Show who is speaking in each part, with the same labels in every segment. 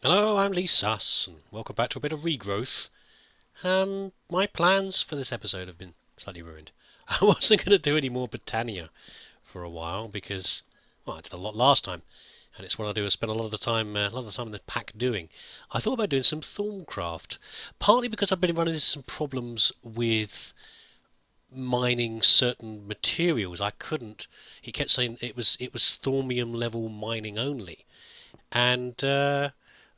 Speaker 1: Hello, I'm Lee Suss, and welcome back to a bit of Regrowth. My plans for this episode have been slightly ruined. I wasn't going to do any more Britannia for a while because, well, I did a lot last time, and it's what I do. I spend a lot of the time in the pack doing. I thought about doing some Thorncraft, partly because I've been running into some problems with mining certain materials. I couldn't. He kept saying it was thormium level mining only, and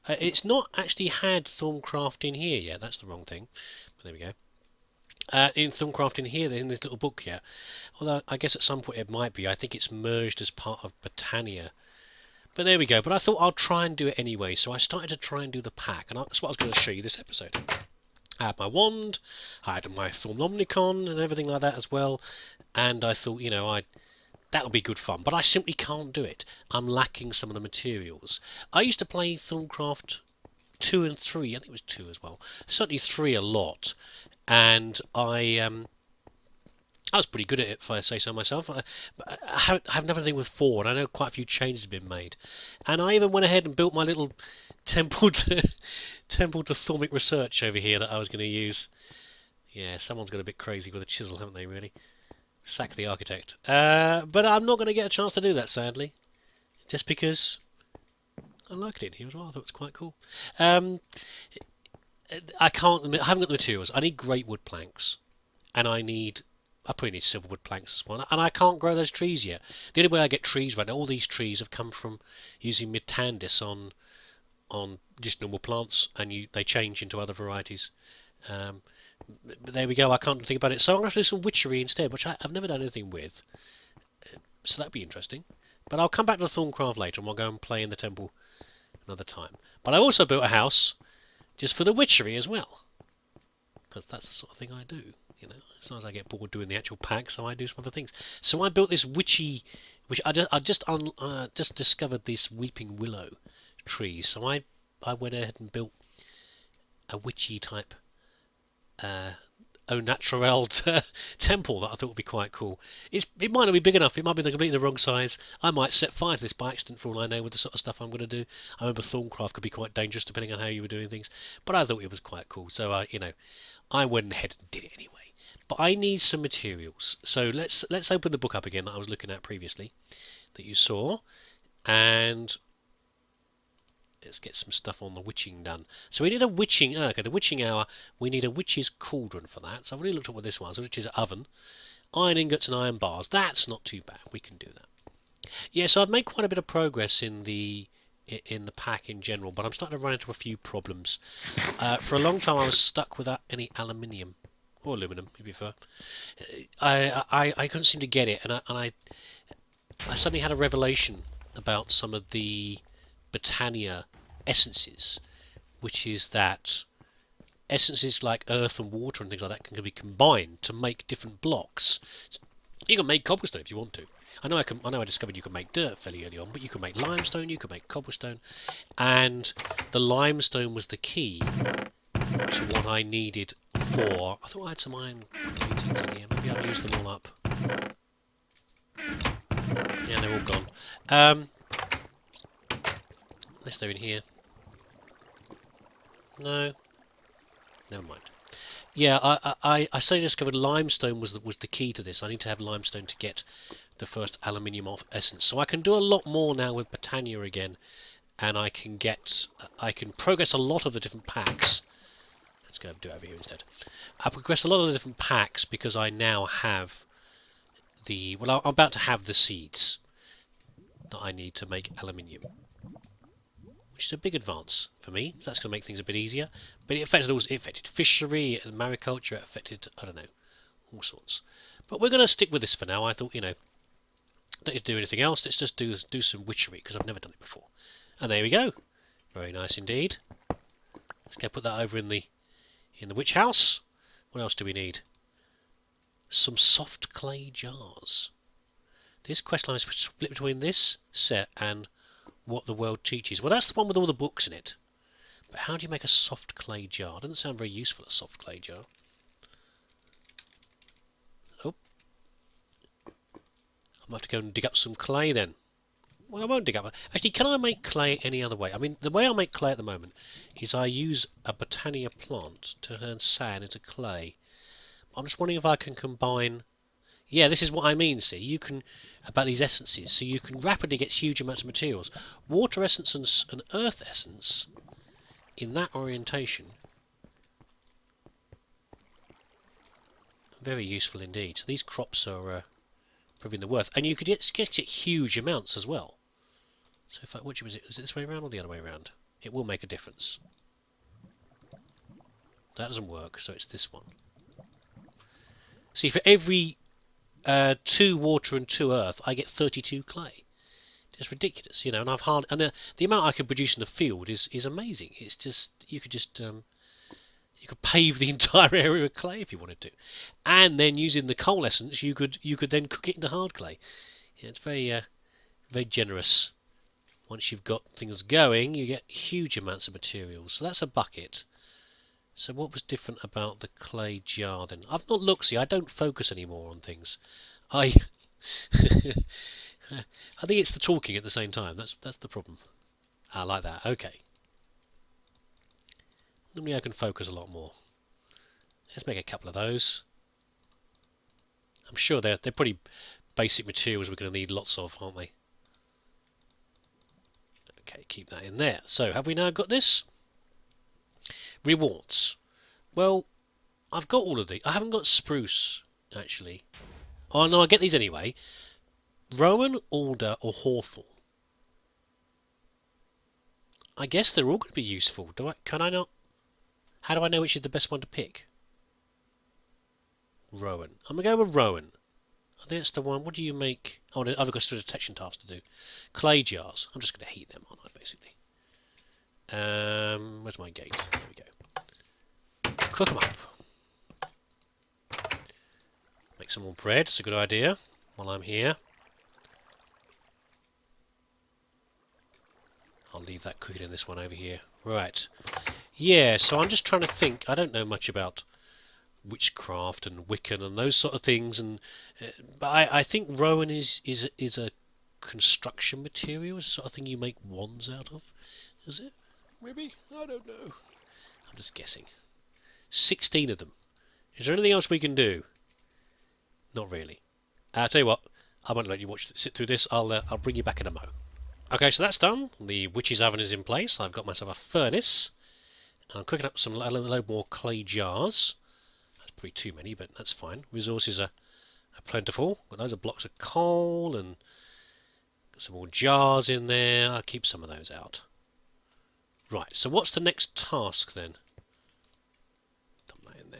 Speaker 1: it's not actually had Thorncraft in here yet. That's the wrong thing. But there we go. In Thorncraft in here, in this little book here. Although I guess at some point it might be. I think it's merged as part of Britannia. But there we go. But I thought I'll try and do it anyway. So I started to try and do the pack. And that's what I was going to show you this episode. I had my wand. I had my Thornomnicon and everything like that as well. And I thought, that'll be good fun. But I simply can't do it. I'm lacking some of the materials. I used to play Thorncraft 2 and 3. I think it was 2 as well. Certainly 3 a lot. And I was pretty good at it, if I say so myself. But I have nothing with 4, and I know quite a few changes have been made. And I even went ahead and built my little temple to temple to Thormic research over here that I was going to use. Yeah, someone's got a bit crazy with a chisel, haven't they, really? Sack the architect. But I'm not going to get a chance to do that, sadly. Just because I liked it here as well. I thought it was quite cool. I haven't got the materials. I need great wood planks. And I probably need silverwood planks as well. And I can't grow those trees yet. The only way I get trees right now, all these trees have come from using Mutandis on just normal plants, and they change into other varieties. Um, but there we go. I can't think about it. So I'm going to do some witchery instead, which I've never done anything with. So that'd be interesting. But I'll come back to the Thorncraft later, and we'll go and play in the temple another time. But I also built a house just for the witchery as well, because that's the sort of thing I do. As soon as I get bored doing the actual pack, so I do some other things. So I built this witchy, which I just discovered this weeping willow tree. So I went ahead and built a witchy type au naturel temple that I thought would be quite cool. It might not be big enough. It might be completely the wrong size. I might set fire to this by accident for all I know with the sort of stuff I'm going to do. I remember Thorncraft could be quite dangerous depending on how you were doing things, but I thought it was quite cool. So I went ahead and did it anyway. But I need some materials. So let's open the book up again that I was looking at previously, that you saw, and let's get some stuff on the witching done. So we need a witching. Okay, the witching hour. We need a witch's cauldron for that. So I've already looked at what this was, which is an oven, iron ingots and iron bars. That's not too bad. We can do that. Yeah, so I've made quite a bit of progress in the pack in general, but I'm starting to run into a few problems. For a long time, I was stuck without any aluminium. Or aluminum, if you prefer. I couldn't seem to get it, and I suddenly had a revelation about some of the Britannia essences, which is that essences like earth and water and things like that can be combined to make different blocks. You can make cobblestone if you want to. I know I discovered you can make dirt fairly early on, but you can make limestone, you can make cobblestone, and the limestone was the key to what I needed for. I thought I had some iron platings in here. Maybe I've used them all up. Yeah, they're all gone. Unless they're in here. No. Never mind. Yeah, I suddenly discovered limestone was the key to this. I need to have limestone to get the first aluminium off essence. So I can do a lot more now with Britannia again, and I can progress a lot of the different packs. Let's go do it over here instead. I progressed a lot of the different packs because I now have I'm about to have the seeds that I need to make aluminium, which is a big advance for me. That's going to make things a bit easier. But it affected fishery and mariculture. It affected, I don't know, all sorts. But we're going to stick with this for now. I thought, don't need to do anything else. Let's just do some witchery because I've never done it before. And there we go. Very nice indeed. Let's go put that over in the witch house. What else do we need? Some soft clay jars. This questline is split between this set and What the World Teaches. Well, that's the one with all the books in it. But how do you make a soft clay jar? Doesn't sound very useful, a soft clay jar. Oh. I might have to go and dig up some clay then. Well, I won't dig up. Actually, can I make clay any other way? I mean, the way I make clay at the moment is I use a Botania plant to turn sand into clay. I'm just wondering if I can combine. Yeah, this is what I mean. See, you can about these essences. So you can rapidly get huge amounts of materials. Water essence and earth essence in that orientation. Very useful indeed. So these crops are proving the worth, and you could get huge amounts as well. So if which was it? Is it this way around or the other way around? It will make a difference. That doesn't work, so it's this one. See, for every 2 water and 2 earth, I get 32 clay. It's ridiculous, you know. And the amount I can produce in the field is amazing. It's just you could pave the entire area with clay if you wanted to, and then using the coal essence, you could then cook it into hard clay. Yeah, it's very very generous. Once you've got things going, you get huge amounts of materials. So that's a bucket. So what was different about the clay jar then? I've not looked. See, I don't focus anymore on things. I think it's the talking at the same time. That's the problem. I like that. Okay. Normally I can focus a lot more. Let's make a couple of those. I'm sure they're pretty basic materials we're going to need lots of, aren't they? Okay, keep that in there. So, have we now got this? Rewards. Well, I've got all of these. I haven't got spruce, actually. Oh, no, I get these anyway. Rowan, alder, or hawthorn. I guess they're all going to be useful. Can I not? How do I know which is the best one to pick? Rowan. I'm going to go with Rowan. I think that's the one. What do you make? Oh, I've got a detection task to do. Clay jars. I'm just going to heat them, aren't I, basically? Where's my gate? There we go. Cook them up. Make some more bread. It's a good idea while I'm here. I'll leave that cooking in this one over here. Right. Yeah, so I'm just trying to think. I don't know much about witchcraft and Wiccan and those sort of things, and but I think Rowan is a construction material, is the sort of thing you make wands out of. Is it? Maybe? I don't know. I'm just guessing. 16 of them. Is there anything else we can do? Not really. I'll tell you what. I won't let you sit through this. I'll bring you back in a mo. Okay, so that's done. The witch's oven is in place. I've got myself a furnace. And I'm cooking up a load more clay jars. That's probably too many, but that's fine. Resources are plentiful. Got loads of blocks of coal and got some more jars in there. I'll keep some of those out. Right, so what's the next task then? Dump that in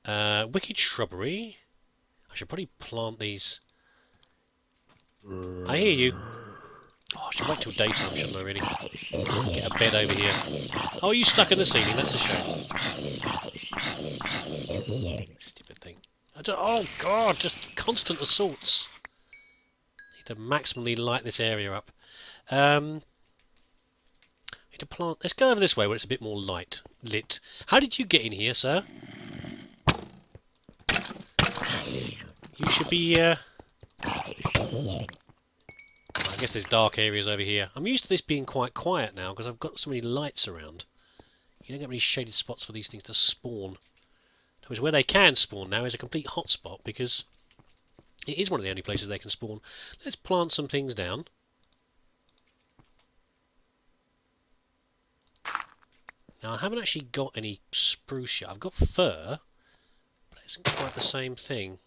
Speaker 1: there. Wicked shrubbery. I should probably plant these. I hear you. Oh, I should wait till daytime, shouldn't I, really? Get a bed over here. Oh, are you stuck in the ceiling? That's a shame. Stupid thing. Oh, God, just constant assaults. Need to maximally light this area up. Need to plant. Let's go over this way where it's a bit more lit. How did you get in here, sir? You should be, I guess there's dark areas over here. I'm used to this being quite quiet now because I've got so many lights around. You don't get many shaded spots for these things to spawn. Where they can spawn now is a complete hotspot because it is one of the only places they can spawn. Let's plant some things down. Now I haven't actually got any spruce yet. I've got fir, but it isn't quite the same thing.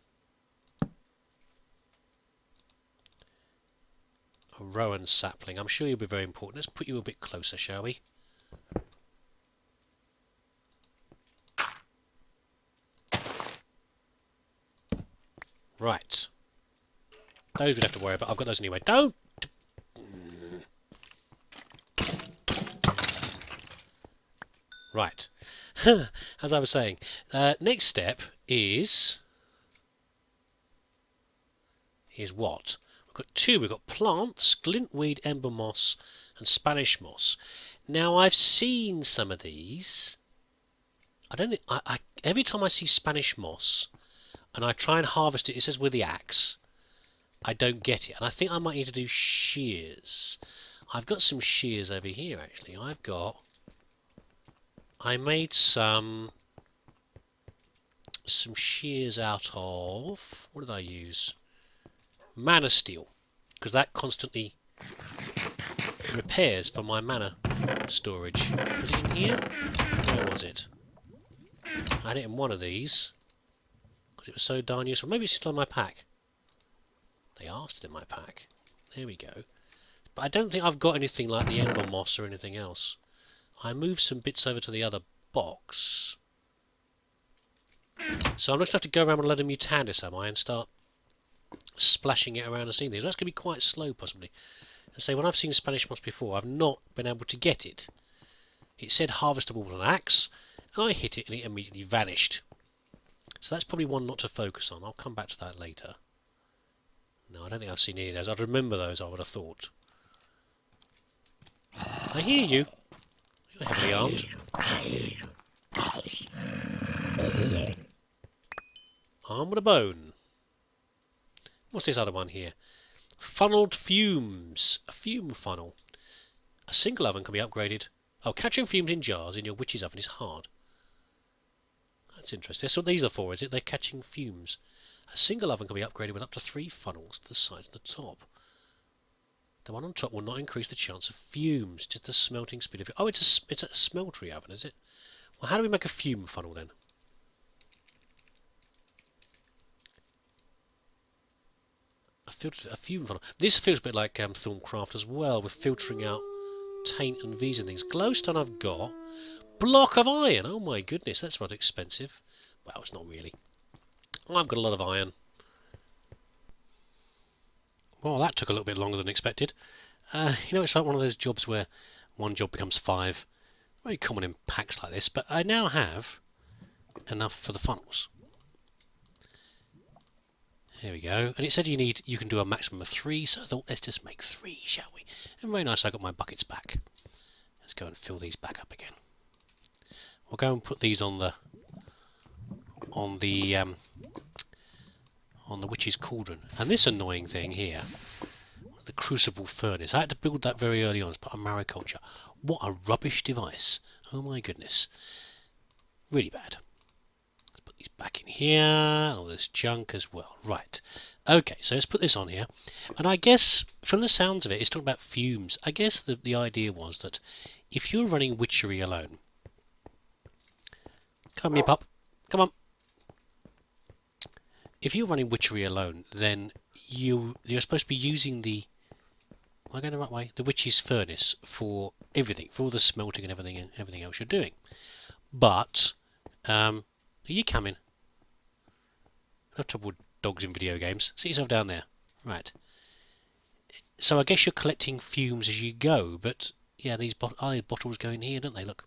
Speaker 1: A rowan sapling. I'm sure you'll be very important. Let's put you a bit closer, shall we? Right. Those we'd have to worry about. I've got those anyway. Don't! Right. As I was saying, next step is what? We've got 2. We've got plants, glintweed, ember moss, and Spanish moss. Now I've seen some of these. I don't think every time I see Spanish moss, and I try and harvest it. It says with the axe. I don't get it, and I think I might need to do shears. I've got some shears over here actually. I made some shears out of, what did I use? Mana steel, because that constantly repairs for my mana storage. Was it in here? Where was it? I had it in one of these because it was so darn useful. Maybe it's still in my pack. They are still in my pack. There we go. But I don't think I've got anything like the ember moss or anything else. I moved some bits over to the other box. So I'm just going to have to go around with a load of mutandis, am I, and start splashing it around and seeing things. That's going to be quite slow, possibly. And say, when I've seen Spanish moss before, I've not been able to get it. It said harvestable with an axe, and I hit it and it immediately vanished. So that's probably one not to focus on. I'll come back to that later. No, I don't think I've seen any of those. I'd remember those, I would have thought. I hear you. You're heavily armed. Arm with a bone. What's this other one here? Funneled fumes. A fume funnel. A single oven can be upgraded. Oh, catching fumes in jars in your witch's oven is hard. That's interesting. That's what these are for, is it? They're catching fumes. A single oven can be upgraded with up to 3 funnels to the sides of the top. The one on top will not increase the chance of fumes, just the smelting speed of it. Oh, it's a smeltery oven, is it? Well, how do we make a fume funnel then? A fume funnel. This feels a bit like Thorncraft as well, with filtering out taint and V's and things. Glowstone I've got. Block of iron. Oh my goodness, that's rather expensive. Well, it's not really. I've got a lot of iron. Well, that took a little bit longer than expected. You know, it's like one of those jobs where one job becomes 5. Very common in packs like this, but I now have enough for the funnels. There we go. And it said you can do a maximum of 3, so I thought let's just make 3, shall we? And very nice, I got my buckets back. Let's go and fill these back up again. We'll go and put these on the witch's cauldron. And this annoying thing here, the crucible furnace, I had to build that very early on as part of mariculture. What a rubbish device. Oh my goodness. Really bad. Let's put these back in here, and all this junk as well. Right. Okay, so let's put this on here. And I guess, from the sounds of it, it's talking about fumes. I guess the idea was that if you're running witchery alone... Come here, pup. Come on. If you're running witchery alone, then you're supposed to be using the... Am I going the right way? The witch's furnace for everything, for all the smelting and everything else you're doing. But, are you coming? I have trouble with dogs in video games. Sit yourself down there. Right. So I guess you're collecting fumes as you go, but yeah, these bottles go in here, don't they? Look.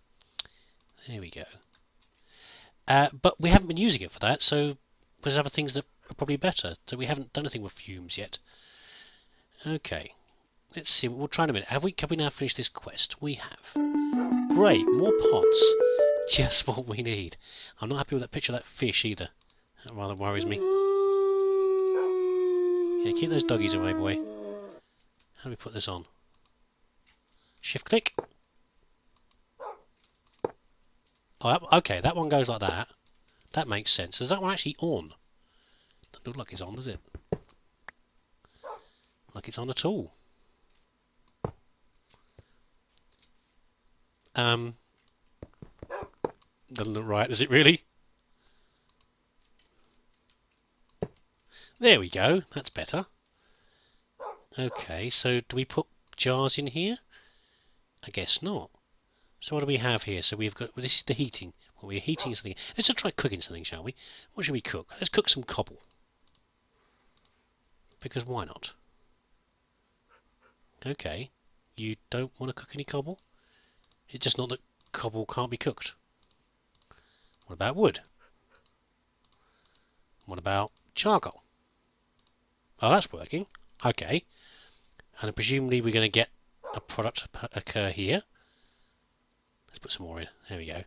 Speaker 1: There we go. But we haven't been using it for that, so there's other things that are probably better. So we haven't done anything with fumes yet. Okay. Let's see. We'll try in a minute. Have we now finished this quest? We have. Great. More pots. Just what we need. I'm not happy with that picture of that fish either. That rather worries me. Yeah, keep those doggies away, boy. How do we put this on? Shift click. Oh, okay, that one goes like that. That makes sense. Is that one actually on? Doesn't look like it's on, does it? Like it's on at all. Doesn't look right, does it really? There we go. That's better. Okay, so do we put jars in here? I guess not. So what do we have here? So we've got... Well, this is the heating. Well, we're heating something. Let's try cooking something, shall we? What should we cook? Let's cook some cobble. Because why not? Okay. You don't want to cook any cobble? It's just not that cobble can't be cooked. What about wood? What about charcoal? Oh, that's working. Okay. And presumably we're going to get a product occur here. Let's put some more in. There we go.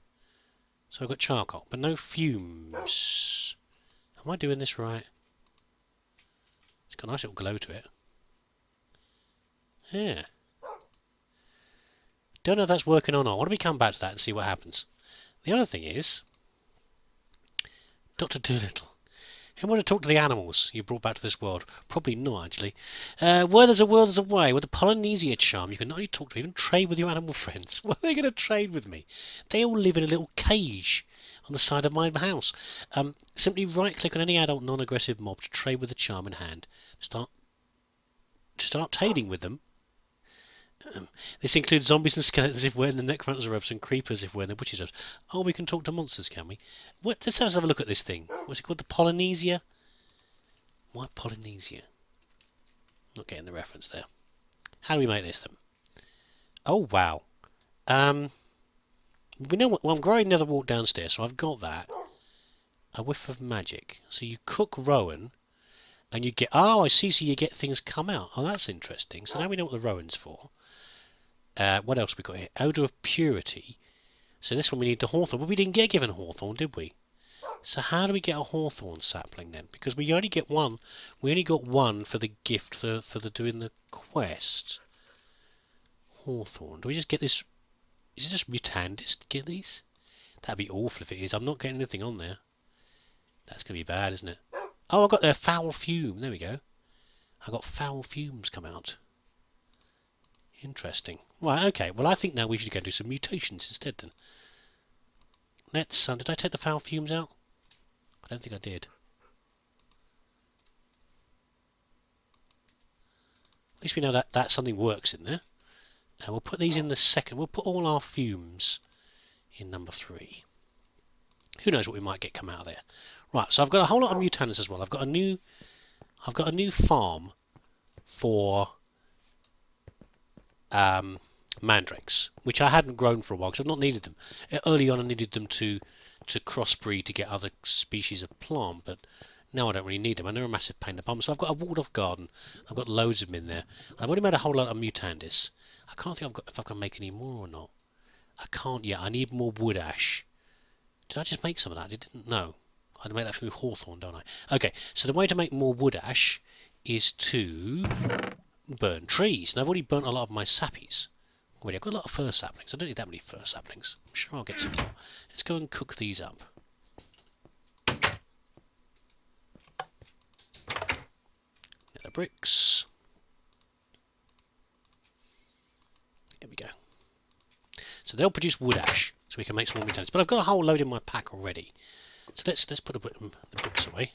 Speaker 1: So I've got charcoal, but no fumes. Am I doing this right? It's got a nice little glow to it. Yeah. Don't know if that's working or not. Why don't we come back to that and see what happens? The other thing is, Dr. Dolittle. Who want to talk to the animals you brought back to this world? Probably not, actually. Where there's a will, there's a way. With the Polynesia charm, you can not only talk to, even trade with your animal friends. Well, they're going to trade with me. They all live in a little cage on the side of my house. Simply right-click on any adult non-aggressive mob to trade with the charm in hand. Start trading with them. This includes zombies and skeletons if wearing the necromancer's robes and creepers if wearing the witch's robes. Oh, we can talk to monsters, can we? Let's have a look at this thing. What's it called? The Polynesia? Why Polynesia? Not getting the reference there. How do we make this then? Oh, wow. We know what... Well, I'm growing another walk downstairs, so I've got that. A whiff of magic. So you cook Rowan, and you get... Oh, I see, so you get things come out. Oh, that's interesting. So now we know what the Rowan's for. What else we got here? Odour of Purity. So this one we need the hawthorn. Well, we didn't get given hawthorn, did we? So how do we get a hawthorn sapling then? Because we only get one. We only got one for the gift for the doing the quest. Hawthorn. Do we just get this? Is it just Mutandis to get these? That'd be awful if it is. I'm not getting anything on there. That's going to be bad, isn't it? Oh, I got their foul fume. There we go. I got foul fumes come out. Interesting. Right, okay. Well, I think now we should go and do some mutations instead then. Let's... did I take the foul fumes out? I don't think I did. At least we know that something works in there. Now we'll put these in the second. We'll put all our fumes in number 3. Who knows what we might get come out of there. Right, so I've got a whole lot of mutandis as well. I've got a new farm for mandrakes, which I hadn't grown for a while because I've not needed them. Early on I needed them to crossbreed to get other species of plant, but now I don't really need them, and they're a massive pain in the bum. So I've got a walled-off garden. I've got loads of them in there. I've already made a whole lot of mutandis. I can't think if I can make any more or not. I can't yet. I need more wood ash. Did I just make some of that? I didn't know. I'd make that through hawthorn, don't I? Okay, so the way to make more wood ash is to burn trees. And I've already burnt a lot of my sappies. Already, I've got a lot of fir saplings. I don't need that many fir saplings. I'm sure I'll get some more. Let's go and cook these up. Nether bricks. There we go. So they'll produce wood ash, so we can make some more mutants. But I've got a whole load in my pack already. So let's put the bricks away.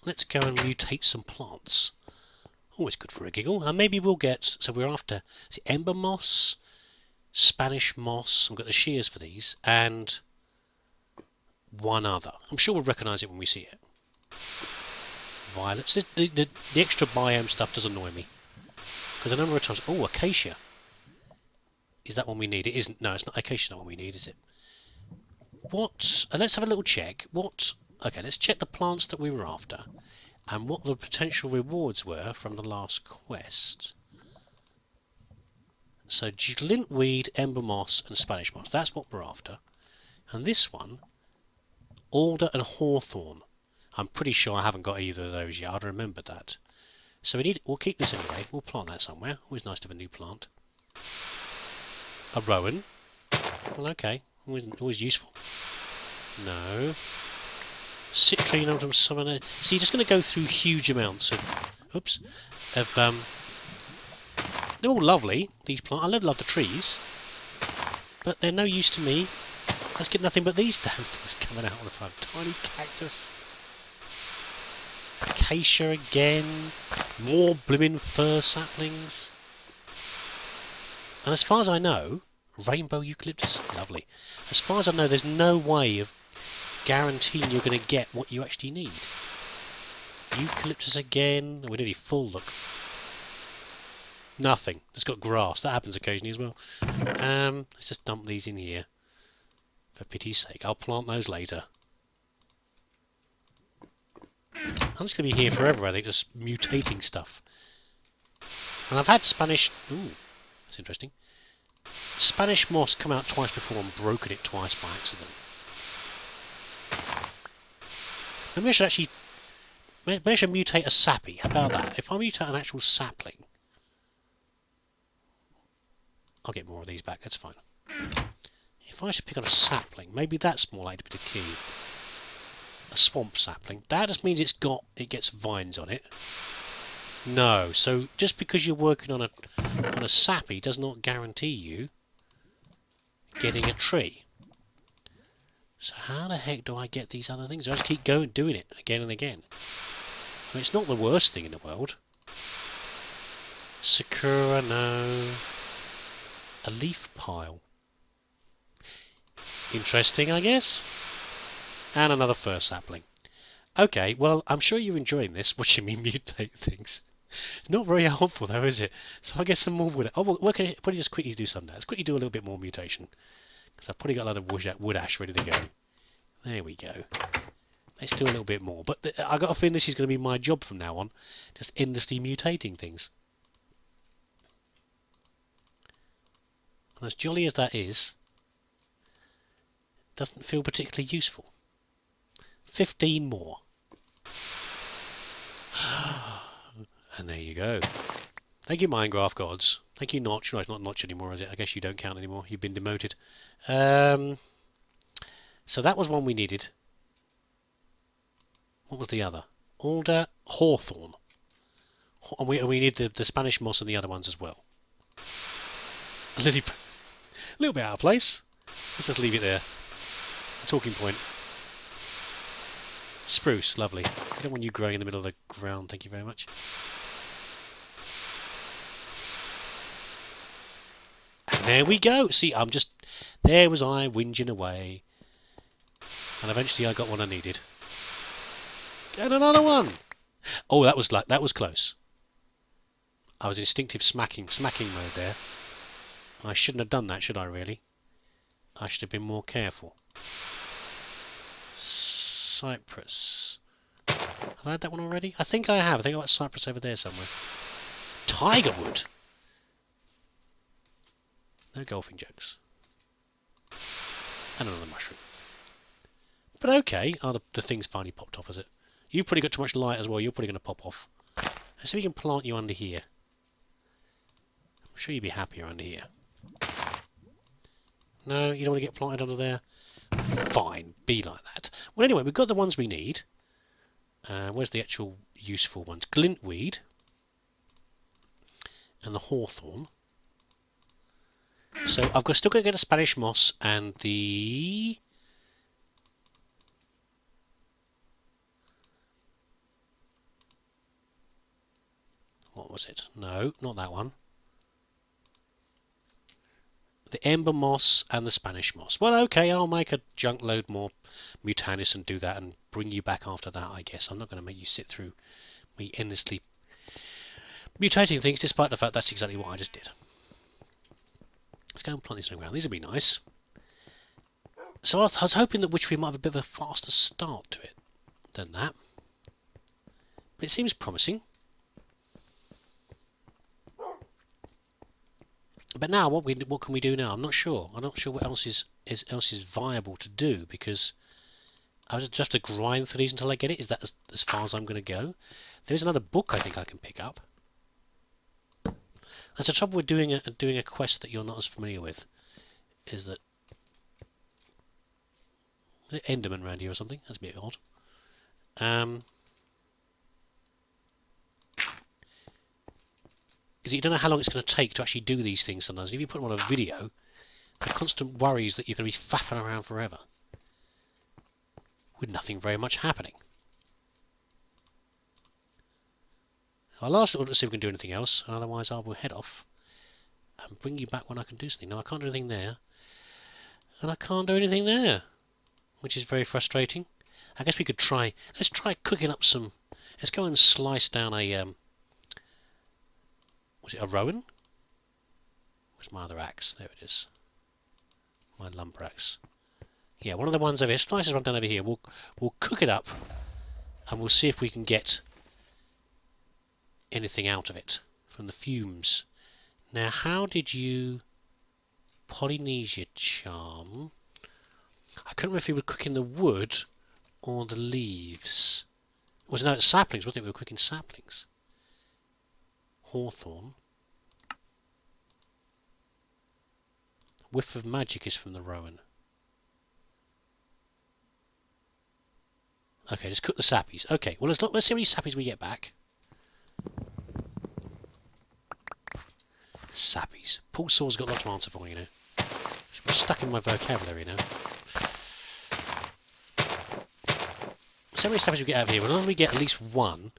Speaker 1: Let's go and mutate some plants. Always good for a giggle. And maybe we'll get... So we're after... Is it ember moss? Spanish moss. We've got the shears for these. And one other. I'm sure we'll recognise it when we see it. Violets. The extra biome stuff does annoy me. Because a number of times... Oh, acacia. Is that one we need? It isn't. No, it's not. Acacia's not what we need, is it? What... let's have a little check. What... Okay, let's check the plants that we were after. And what the potential rewards were from the last quest. So, lintweed, ember moss, and Spanish moss. That's what we're after. And this one, alder and hawthorn. I'm pretty sure I haven't got either of those yet. I'd remembered that. So we'll keep this anyway. We'll plant that somewhere. Always nice to have a new plant. A rowan. Well, okay. Always useful. No. Citrine, autumn, summer. So you're just going to go through huge amounts of... Oops. They're all lovely, these plants. I love the trees. But they're no use to me. I just get nothing but these damn things coming out all the time. Tiny cactus. Acacia again. More blimmin' fir saplings. And as far as I know, rainbow eucalyptus. Lovely. As far as I know, there's no way of guaranteeing you're going to get what you actually need. Eucalyptus again. We're nearly full, look. Nothing. It's got grass. That happens occasionally as well. Let's just dump these in here. For pity's sake. I'll plant those later. I'm just going to be here forever, I think, just mutating stuff. And I've had Spanish... Ooh, that's interesting. Spanish moss come out twice before and broken it twice by accident. Maybe I should actually... Maybe I should mutate a sappy. How about that? If I mutate an actual sapling... I'll get more of these back, that's fine. If I should pick on a sapling, maybe that's more likely to be the key. A swamp sapling. That just means it gets vines on it. No, so just because you're working on a sappy does not guarantee you getting a tree. So how the heck do I get these other things? I just keep doing it again and again. I mean, it's not the worst thing in the world. Sakura, no. A leaf pile. Interesting, I guess. And another fir sapling. Okay, well, I'm sure you're enjoying this, watching me mutate things. Not very helpful, though, is it? So I'll get some more wood. Oh, well, okay, probably just quickly do some of that. Let's quickly do a little bit more mutation. Because I've probably got a lot of wood ash ready to go. There we go. Let's do a little bit more. But I got a feeling this is going to be my job from now on. Just endlessly mutating things. And as jolly as that is, it doesn't feel particularly useful. 15 more. And there you go. Thank you, Minecraft gods. Thank you, Notch. No, it's not Notch anymore, is it? I guess you don't count anymore. You've been demoted. So that was one we needed. What was the other? Alder, hawthorn. And we need the Spanish moss and the other ones as well. A little bit out of place. Let's just leave it there. A talking point. Spruce, lovely. I don't want you growing in the middle of the ground, thank you very much. And there we go. See, there was I whinging away. And eventually I got what I needed. And another one! Oh, that was close. I was instinctive smacking mode there. I shouldn't have done that, should I really? I should have been more careful. Cypress. Have I had that one already? I think I have. I think I've got cypress over there somewhere. Tigerwood! No golfing jokes. And another mushroom. But okay. Oh, the thing's finally popped off, has it? You've probably got too much light as well. You're probably going to pop off. Let's see if we can plant you under here. I'm sure you'd be happier under here. No, you don't want to get planted under there? Fine, be like that. Well, anyway, we've got the ones we need. Where's the actual useful ones? Glintweed. And the hawthorn. So I've still got to get a Spanish moss and the... What was it? No, not that one. The ember moss and the Spanish moss. Well, okay, I'll make a junk load more Mutanis and do that and bring you back after that, I guess. I'm not going to make you sit through me endlessly mutating things, despite the fact that's exactly what I just did. Let's go and plant these around. These would be nice. So I was hoping that Witchery might have a bit of a faster start to it than that. But it seems promising. But now, what can we do now? I'm not sure. I'm not sure what else is viable to do, because I just have to grind through these until I get it. Is that as far as I'm going to go? There's another book I think I can pick up. That's the trouble with doing a quest that you're not as familiar with. Is that Enderman around here or something? That's a bit odd. Because you don't know how long it's going to take to actually do these things sometimes. If you put them on a video, the constant worries that you're going to be faffing around forever with nothing very much happening. I'll ask to see if we can do anything else, and otherwise I will head off and bring you back when I can do something. Now I can't do anything there, and I can't do anything there, which is very frustrating. I guess we could try. Let's try cooking up some. Let's go and slice down a. Was it a rowan? Where's my other axe? There it is. My lumber axe. Yeah, one of the ones over here. Slice this one down over here. We'll cook it up, and we'll see if we can get anything out of it from the fumes. Now, how did you Polynesia charm? I couldn't remember if you were cooking the wood or the leaves? Was it, no, it's saplings, wasn't it? We were cooking saplings. Hawthorn. Whiff of magic is from the rowan. Okay, just cook the sappies. Okay, well let's see how many sappies we get back. Sappies. Paul Saw's got lots to answer for, you know. I'm stuck in my vocabulary now. So many sappies we get out of here. Whenever we get at least one,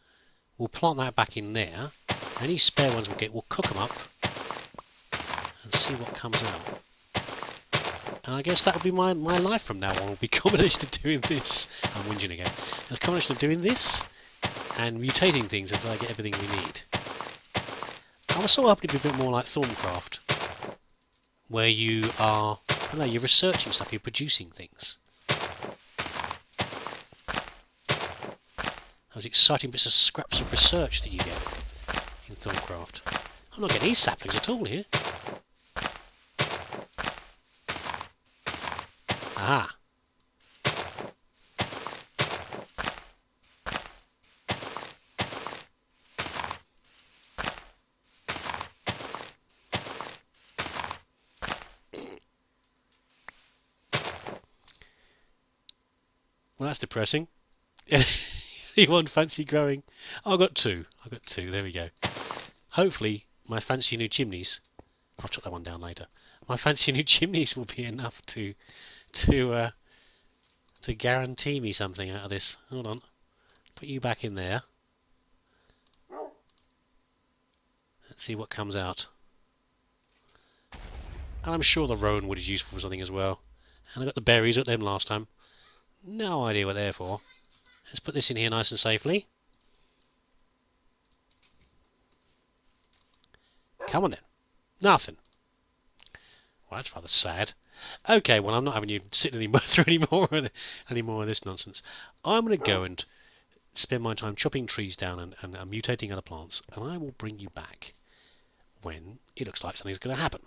Speaker 1: we'll plant that back in there. Any spare ones we'll cook them up and see what comes out. And I guess that'll be my life from now on. Will be a combination of doing this. I'm whinging again. A combination of doing this and mutating things until I get everything we need. I was sort of hoping to be a bit more like Thorncraft, where you are, I don't know, you're researching stuff, you're producing things. Those exciting bits of scraps of research that you get in Thorncraft. I'm not getting any saplings at all here. Aha! Well, that's depressing. Anyone fancy growing? Oh, I got two. There we go. Hopefully, my fancy new chimneys. I'll chuck that one down later. My fancy new chimneys will be enough to guarantee me something out of this. Hold on. Put you back in there. Let's see what comes out. And I'm sure the rowan wood is useful for something as well. And I got the berries at them last time. No idea what they're for. Let's put this in here nice and safely. Come on then. Nothing. Well, that's rather sad. Okay, well, I'm not having you sit through any more of this nonsense. I'm going to go and spend my time chopping trees down and mutating other plants, and I will bring you back when it looks like something's going to happen.